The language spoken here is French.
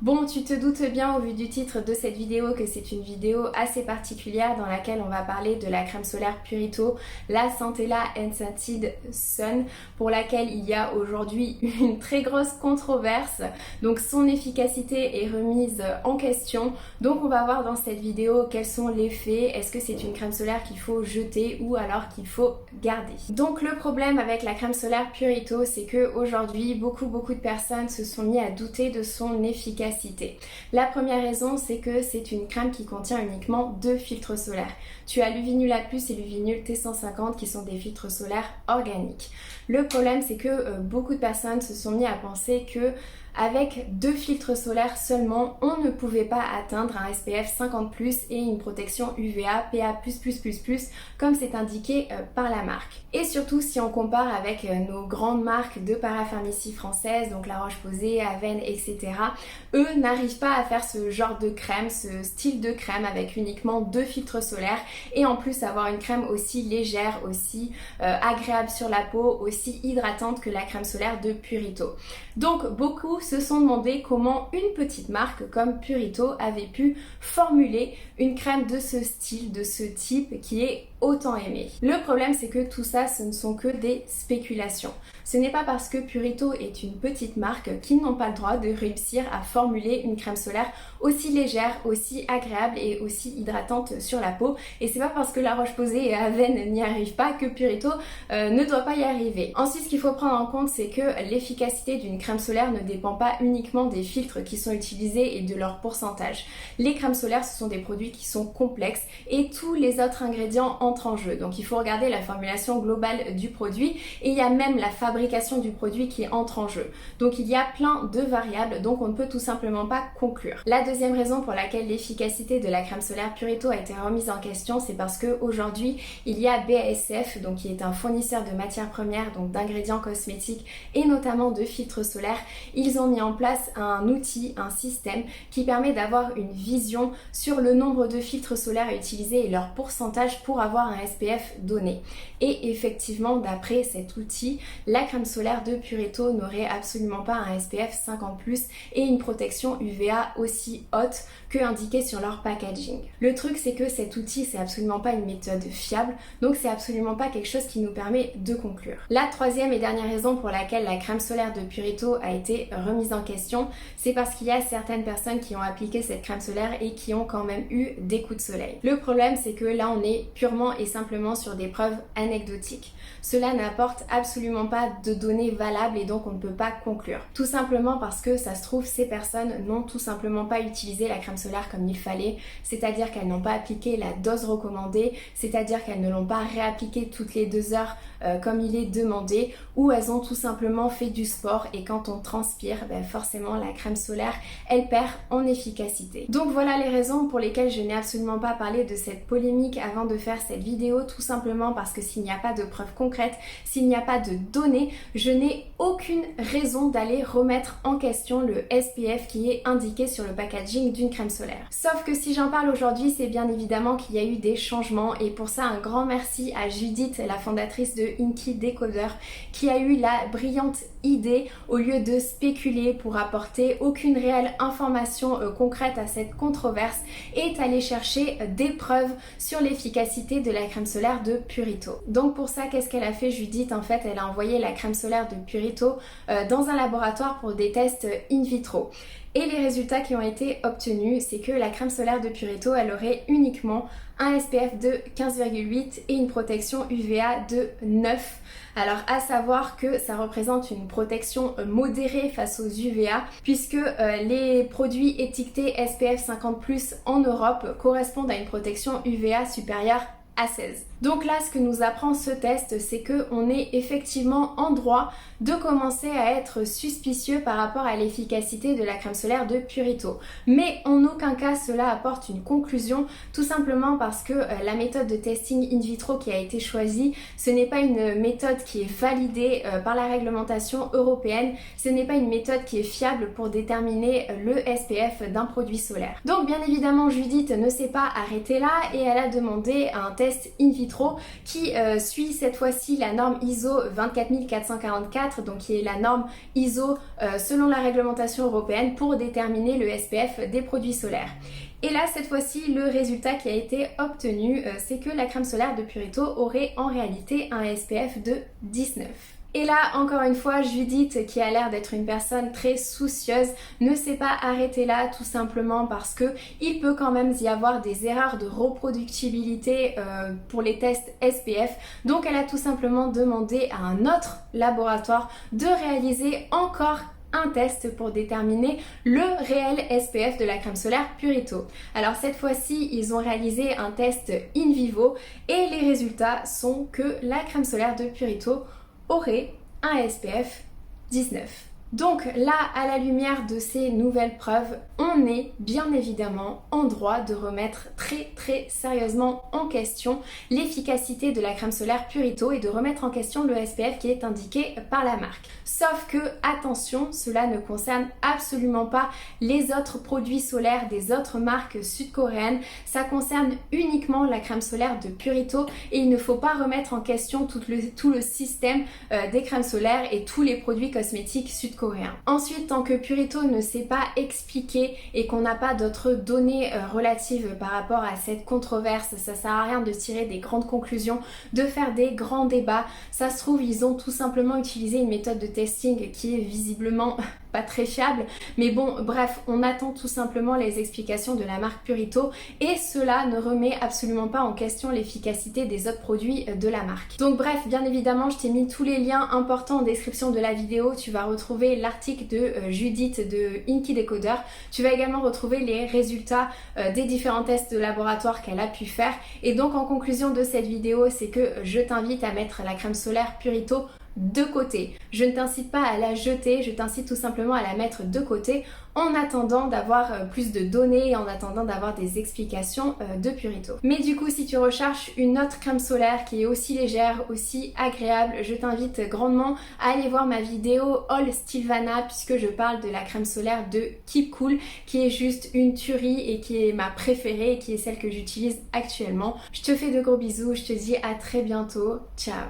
Bon, tu te doutes bien au vu du titre de cette vidéo que c'est une vidéo assez particulière dans laquelle on va parler de la crème solaire Purito, la Centella Enchanted Sun, pour laquelle il y a aujourd'hui une très grosse controverse. Donc son efficacité est remise en question. Donc on va voir dans cette vidéo quels sont les faits, est-ce que c'est une crème solaire qu'il faut jeter ou alors qu'il faut garder. Donc le problème avec la crème solaire Purito, c'est que aujourd'hui beaucoup de personnes se sont mis à douter de son efficacité. La première raison, c'est que c'est une crème qui contient uniquement 2 filtres solaires. Tu as l'Uvinul A+ et l'Uvinul T150 qui sont des filtres solaires organiques. Le problème, c'est que beaucoup de personnes se sont mis à penser que avec 2 filtres solaires seulement, on ne pouvait pas atteindre un SPF 50+ et une protection UVA PA++++, comme c'est indiqué par la marque. Et surtout si on compare avec nos grandes marques de parapharmacie françaises, donc La Roche-Posay, Avène, etc., eux n'arrivent pas à faire ce genre de crème, ce style de crème avec uniquement 2 filtres solaires et en plus avoir une crème aussi légère, aussi agréable sur la peau, aussi hydratante que la crème solaire de Purito. Donc beaucoup se sont demandé comment une petite marque comme Purito avait pu formuler une crème de ce style, de ce type qui est autant aimé. Le problème, c'est que tout ça, ce ne sont que des spéculations. Ce n'est pas parce que Purito est une petite marque qu'ils n'ont pas le droit de réussir à formuler une crème solaire aussi légère, aussi agréable et aussi hydratante sur la peau. Et c'est pas parce que La Roche-Posay et Avène n'y arrivent pas que Purito ne doit pas y arriver. Ensuite, ce qu'il faut prendre en compte, c'est que l'efficacité d'une crème solaire ne dépend pas uniquement des filtres qui sont utilisés et de leur pourcentage. Les crèmes solaires, ce sont des produits qui sont complexes et tous les autres ingrédients entrent en jeu. Donc il faut regarder la formulation globale du produit et il y a même la fabrication du produit qui entre en jeu. Donc il y a plein de variables, donc on ne peut tout simplement pas conclure. La deuxième raison pour laquelle l'efficacité de la crème solaire Purito a été remise en question, c'est parce qu'aujourd'hui il y a BASF, donc qui est un fournisseur de matières premières, donc d'ingrédients cosmétiques et notamment de filtres solaires. Ils ont mis en place un outil, un système qui permet d'avoir une vision sur le nombre de filtres solaires utilisés et leur pourcentage pour avoir un SPF donné. Et effectivement, d'après cet outil, la crème solaire de Purito n'aurait absolument pas un SPF 50+ et une protection UVA aussi haute que indiqué sur leur packaging. Le truc, c'est que cet outil, c'est absolument pas une méthode fiable, donc c'est absolument pas quelque chose qui nous permet de conclure. La troisième et dernière raison pour laquelle la crème solaire de Purito a été remise en question, c'est parce qu'il y a certaines personnes qui ont appliqué cette crème solaire et qui ont quand même eu des coups de soleil. Le problème, c'est que là, on est purement et simplement sur des preuves anecdotiques. Cela n'apporte absolument pas de données valables et donc on ne peut pas conclure. Tout simplement parce que ça se trouve, ces personnes n'ont tout simplement pas utilisé la crème solaire comme il fallait, c'est-à-dire qu'elles n'ont pas appliqué la dose recommandée, c'est-à-dire qu'elles ne l'ont pas réappliquée toutes les 2 heures comme il est demandé, ou elles ont tout simplement fait du sport et quand on transpire, forcément la crème solaire, elle perd en efficacité. Donc voilà les raisons pour lesquelles je n'ai absolument pas parlé de cette polémique avant de faire cette vidéo, tout simplement parce que s'il n'y a pas de preuves concrètes, s'il n'y a pas de données, je n'ai aucune raison d'aller remettre en question le SPF qui est indiqué sur le packaging d'une crème solaire. Sauf que si j'en parle aujourd'hui, c'est bien évidemment qu'il y a eu des changements et pour ça un grand merci à Judith, la fondatrice de Inky Decoder, qui a eu la brillante idée, au lieu de spéculer pour apporter aucune réelle information concrète à cette controverse, est allée chercher des preuves sur l'efficacité de la crème solaire de Purito. Donc pour ça, qu'est-ce qu'elle a fait Judith? En fait, elle a envoyé la crème solaire de Purito dans un laboratoire pour des tests in vitro. Et les résultats qui ont été obtenus, c'est que la crème solaire de Purito, elle aurait uniquement un SPF de 15,8 et une protection UVA de 9. Alors à savoir que ça représente une protection modérée face aux UVA puisque les produits étiquetés SPF 50+ en Europe correspondent à une protection UVA supérieure à 16. Donc là, ce que nous apprend ce test, c'est qu'on est effectivement en droit de commencer à être suspicieux par rapport à l'efficacité de la crème solaire de Purito. Mais en aucun cas cela apporte une conclusion, tout simplement parce que la méthode de testing in vitro qui a été choisie, ce n'est pas une méthode qui est validée par la réglementation européenne, ce n'est pas une méthode qui est fiable pour déterminer le SPF d'un produit solaire. Donc bien évidemment, Judith ne s'est pas arrêtée là et elle a demandé un test test in vitro qui suit cette fois-ci la norme ISO 24444, donc qui est la norme ISO selon la réglementation européenne pour déterminer le SPF des produits solaires. Et là, cette fois-ci, le résultat qui a été obtenu, c'est que la crème solaire de Purito aurait en réalité un SPF de 19. Et là, encore une fois, Judith, qui a l'air d'être une personne très soucieuse, ne s'est pas arrêtée là tout simplement parce que il peut quand même y avoir des erreurs de reproductibilité pour les tests SPF. Donc elle a tout simplement demandé à un autre laboratoire de réaliser encore un test pour déterminer le réel SPF de la crème solaire Purito. Alors cette fois-ci, ils ont réalisé un test in vivo et les résultats sont que la crème solaire de Purito aurait un SPF 19. Donc là, à la lumière de ces nouvelles preuves, on est bien évidemment en droit de remettre très sérieusement en question l'efficacité de la crème solaire Purito et de remettre en question le SPF qui est indiqué par la marque. Sauf que, attention, cela ne concerne absolument pas les autres produits solaires des autres marques sud-coréennes, ça concerne uniquement la crème solaire de Purito et il ne faut pas remettre en question tout le système des crèmes solaires et tous les produits cosmétiques sud-coréens. Ensuite, tant que Purito ne s'est pas expliqué et qu'on n'a pas d'autres données relatives par rapport à cette controverse, ça sert à rien de tirer des grandes conclusions, de faire des grands débats. Ça se trouve, ils ont tout simplement utilisé une méthode de testing qui est visiblement pas très fiable, mais bon, bref, on attend tout simplement les explications de la marque Purito et cela ne remet absolument pas en question l'efficacité des autres produits de la marque. Donc bref, bien évidemment, je t'ai mis tous les liens importants en description de la vidéo. Tu vas retrouver l'article de Judith de Inky Decoder. Tu vas également retrouver les résultats des différents tests de laboratoire qu'elle a pu faire. Et donc en conclusion de cette vidéo, c'est que je t'invite à mettre la crème solaire Purito de côté. Je ne t'incite pas à la jeter, je t'incite tout simplement à la mettre de côté en attendant d'avoir plus de données et en attendant d'avoir des explications de Purito. Mais du coup, si tu recherches une autre crème solaire qui est aussi légère, aussi agréable, je t'invite grandement à aller voir ma vidéo All Stilvana puisque je parle de la crème solaire de Keep Cool qui est juste une tuerie et qui est ma préférée et qui est celle que j'utilise actuellement. Je te fais de gros bisous, je te dis à très bientôt, ciao.